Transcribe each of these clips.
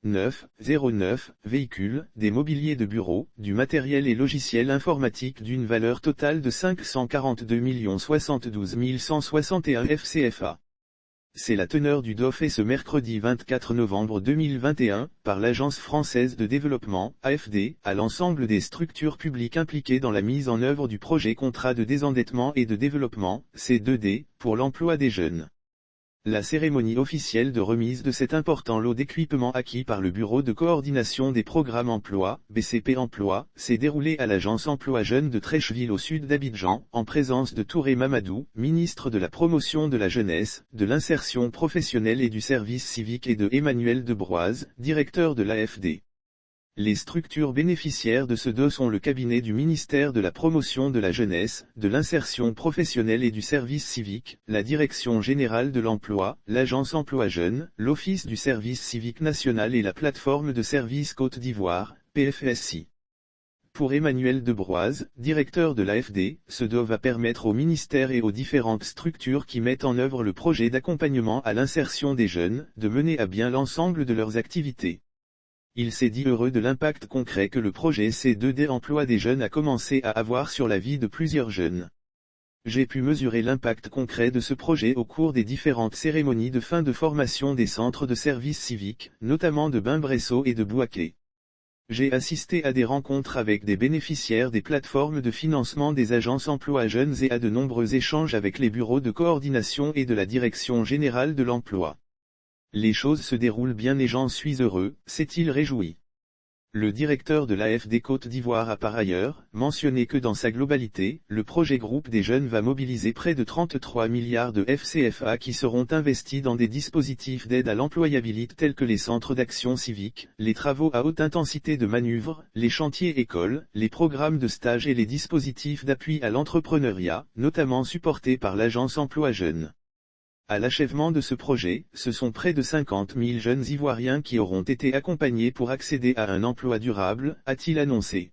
09 véhicules, des mobiliers de bureau, du matériel et logiciels informatiques d'une valeur totale de 542 072 161 FCFA. C'est la teneur du DOF et ce mercredi 24 novembre 2021, par l'Agence française de développement, AFD, à l'ensemble des structures publiques impliquées dans la mise en œuvre du projet Contrat de désendettement et de développement, C2D, pour l'emploi des jeunes. La cérémonie officielle de remise de cet important lot d'équipements acquis par le Bureau de coordination des programmes emploi, BCP Emploi, s'est déroulée à l'Agence Emploi Jeunes de Trècheville au sud d'Abidjan, en présence de Touré Mamadou, ministre de la Promotion de la Jeunesse, de l'Insertion professionnelle et du Service civique et de Emmanuel Debroise, directeur de l'AFD. Les structures bénéficiaires de ce DOS sont le cabinet du ministère de la Promotion de la Jeunesse, de l'Insertion professionnelle et du Service civique, la Direction générale de l'emploi, l'Agence Emploi Jeunes, l'Office du Service civique national et la plateforme de services Côte d'Ivoire, PFSI. Pour Emmanuel Debroise, directeur de l'AFD, ce DOS va permettre au ministère et aux différentes structures qui mettent en œuvre le projet d'accompagnement à l'insertion des jeunes, de mener à bien l'ensemble de leurs activités. Il s'est dit heureux de l'impact concret que le projet C2D Emploi des jeunes a commencé à avoir sur la vie de plusieurs jeunes. J'ai pu mesurer l'impact concret de ce projet au cours des différentes cérémonies de fin de formation des centres de services civiques, notamment de Bimbresso et de Bouaké. J'ai assisté à des rencontres avec des bénéficiaires des plateformes de financement des agences emploi jeunes et à de nombreux échanges avec les bureaux de coordination et de la Direction générale de l'emploi. Les choses se déroulent bien et j'en suis heureux, s'est-il réjoui. Le directeur de l'AFD Côte d'Ivoire a par ailleurs mentionné que dans sa globalité, le projet Groupe des jeunes va mobiliser près de 33 milliards de FCFA qui seront investis dans des dispositifs d'aide à l'employabilité tels que les centres d'action civique, les travaux à haute intensité de manœuvre, les chantiers écoles, les programmes de stage et les dispositifs d'appui à l'entrepreneuriat, notamment supportés par l'Agence Emploi Jeunes. À l'achèvement de ce projet, ce sont près de 50 000 jeunes Ivoiriens qui auront été accompagnés pour accéder à un emploi durable, a-t-il annoncé.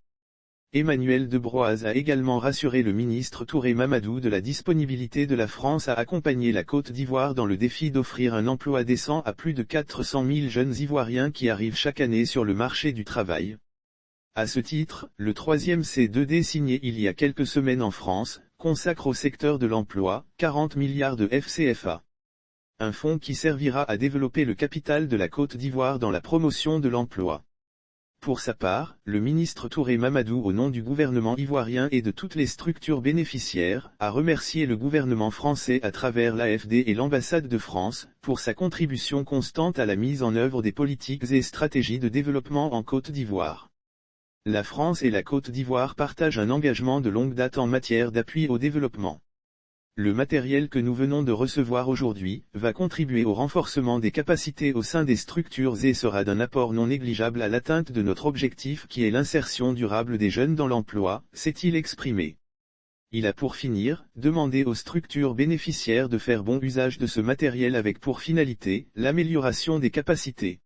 Emmanuel Debroise a également rassuré le ministre Touré Mamadou de la disponibilité de la France à accompagner la Côte d'Ivoire dans le défi d'offrir un emploi décent à plus de 400 000 jeunes Ivoiriens qui arrivent chaque année sur le marché du travail. À ce titre, le 3e C2D signé il y a quelques semaines en France, consacre au secteur de l'emploi, 40 milliards de FCFA. Un fonds qui servira à développer le capital de la Côte d'Ivoire dans la promotion de l'emploi. Pour sa part, le ministre Touré Mamadou au nom du gouvernement ivoirien et de toutes les structures bénéficiaires, a remercié le gouvernement français à travers l'AFD et l'ambassade de France, pour sa contribution constante à la mise en œuvre des politiques et stratégies de développement en Côte d'Ivoire. La France et la Côte d'Ivoire partagent un engagement de longue date en matière d'appui au développement. Le matériel que nous venons de recevoir aujourd'hui, va contribuer au renforcement des capacités au sein des structures et sera d'un apport non négligeable à l'atteinte de notre objectif qui est l'insertion durable des jeunes dans l'emploi, s'est-il exprimé. Il a pour finir, demandé aux structures bénéficiaires de faire bon usage de ce matériel avec pour finalité, l'amélioration des capacités.